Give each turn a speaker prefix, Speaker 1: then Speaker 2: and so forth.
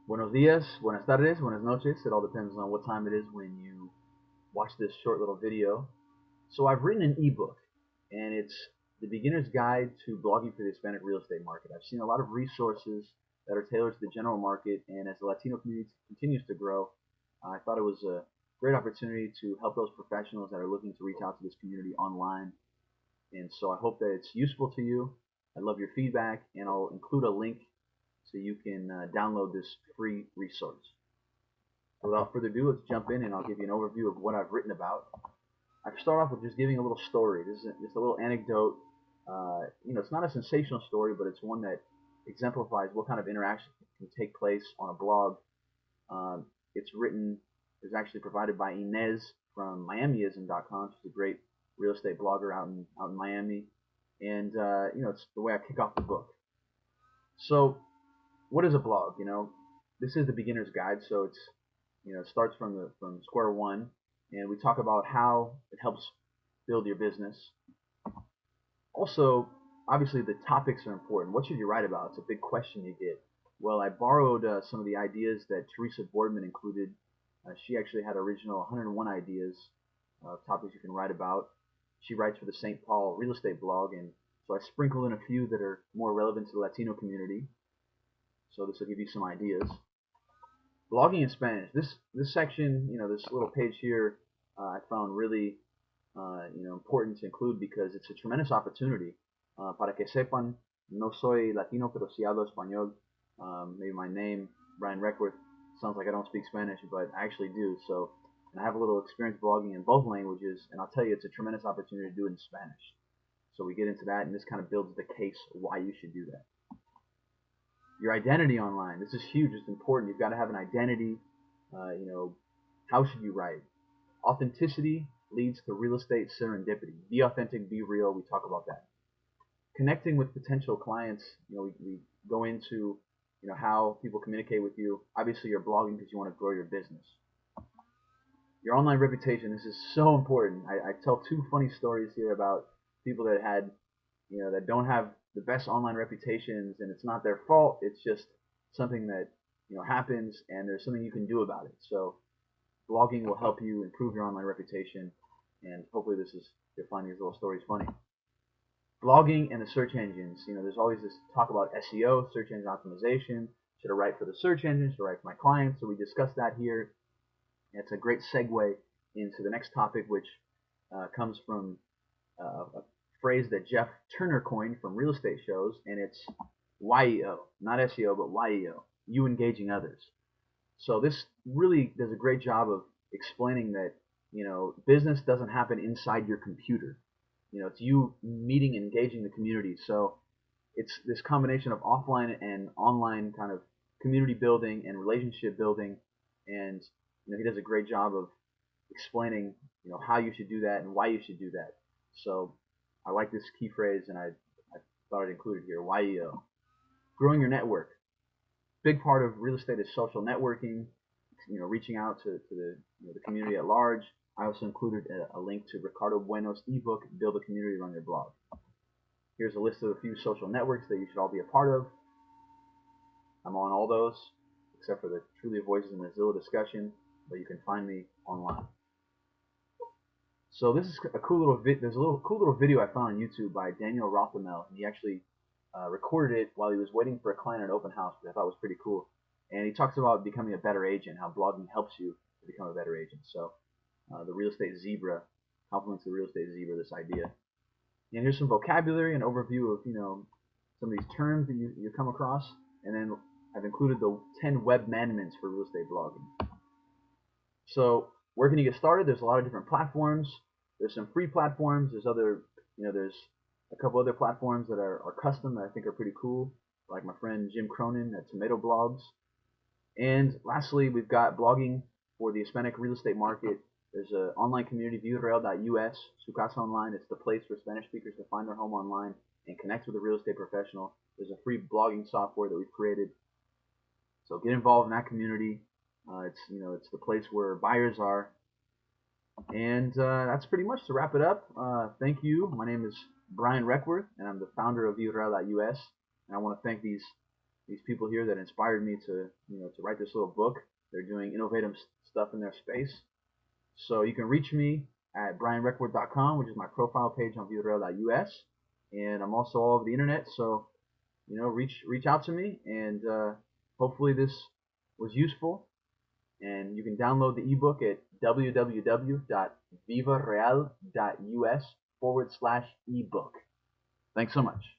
Speaker 1: Buenos dias, buenas tardes, buenas noches. It all depends on what time it is when you watch this short little video. So I've written an ebook, and it's the beginner's guide to blogging for the Hispanic real estate market. I've seen a lot of resources that are tailored to the general market, and as the Latino community continues to grow, I thought it was a great opportunity to help those professionals that are looking to reach out to this community online. And so I hope that it's useful to you. I love your feedback, and I'll include a link so you can download this free resource. Without further ado, let's jump in and I'll give you an overview of what I've written about. I start off with just giving a little story. This is just a little anecdote. It's not a sensational story, but it's one that exemplifies what kind of interaction can take place on a blog. It's actually provided by Inez from MiamiIsm.com. She's a great real estate blogger out in Miami, and it's the way I kick off the book. So, what is a blog? This is the beginner's guide, so it starts from square one, and we talk about how it helps build your business. Also, obviously, the topics are important. What should you write about? It's a big question you get. Well, I borrowed some of the ideas that Teresa Boardman included. She actually had original 101 ideas of topics you can write about. She writes for the St. Paul real estate blog, and so I sprinkled in a few that are more relevant to the Latino community. So this will give you some ideas. Blogging in Spanish. This section, this little page here, I found really, important to include because it's a tremendous opportunity. Para que sepan, no soy Latino, pero sí hablo español. Maybe my name, Brian Reckworth, sounds like I don't speak Spanish, but I actually do. So, and I have a little experience blogging in both languages, and I'll tell you, it's a tremendous opportunity to do it in Spanish. So we get into that, and this kind of builds the case why you should do that. Your identity online. This is huge. It's important. You've got to have an identity. How should you write? Authenticity leads to real estate serendipity. Be authentic, be real. We talk about that. Connecting with potential clients. We go into how people communicate with you. Obviously, you're blogging because you want to grow your business. Your online reputation. This is so important. I tell two funny stories here about people that had, that don't have the best online reputations, and it's not their fault. It's just something that happens, and there's something you can do about it. So blogging will help you improve your online reputation, and hopefully you're finding these little stories funny. Blogging and the search engines. There's always this talk about SEO, search engine optimization. Should I write for the search engine? Should I write for my clients? So we discussed that here. It's a great segue into the next topic, which comes from a phrase that Jeff Turner coined from real estate shows, and it's YEO, not SEO, but YEO, you engaging others. So this really does a great job of explaining that business doesn't happen inside your computer. It's you meeting and engaging the community. So it's this combination of offline and online kind of community building and relationship building, and he does a great job of explaining how you should do that and why you should do that. So I like this key phrase, and I thought I'd include it here. YEO. Growing your network. Big part of real estate is social networking. Reaching out to the community at large. I also included a link to Ricardo Bueno's ebook, Build a Community Around Your Blog. Here's a list of a few social networks that you should all be a part of. I'm on all those, except for the Truly Voices in the Zillow discussion, but you can find me online. So this is a cool little there's a cool little video I found on YouTube by Daniel Rothamel, and he actually recorded it while he was waiting for a client at an open house, which I thought was pretty cool. And he talks about becoming a better agent, how blogging helps you to become a better agent. So the real estate zebra complements the real estate zebra, this idea. And here's some vocabulary and overview of some of these terms that you come across, and then I've included the 10 web mandaments for real estate blogging. So where can you get started? There's a lot of different platforms. There's some free platforms. There's there's a couple other platforms that are custom that I think are pretty cool, like my friend Jim Cronin at Tomato Blogs. And lastly, we've got blogging for the Hispanic real estate market. There's an online community, viureal.us, Su Casa Online. It's the place for Spanish speakers to find their home online and connect with a real estate professional. There's a free blogging software that we've created. So get involved in that community. It's the place where buyers are. And that's pretty much to wrap it up. Thank you. My name is Brian Reckworth, and I'm the founder of viureal.us. And I want to thank these these people here that inspired me to to write this little book. They're doing innovative stuff in their space. So you can reach me at brianreckworth.com, which is my profile page on vidareal.us, and I'm also all over the internet. So reach out to me, and hopefully this was useful. And you can download the ebook at www.vivareal.us/ebook. Thanks so much.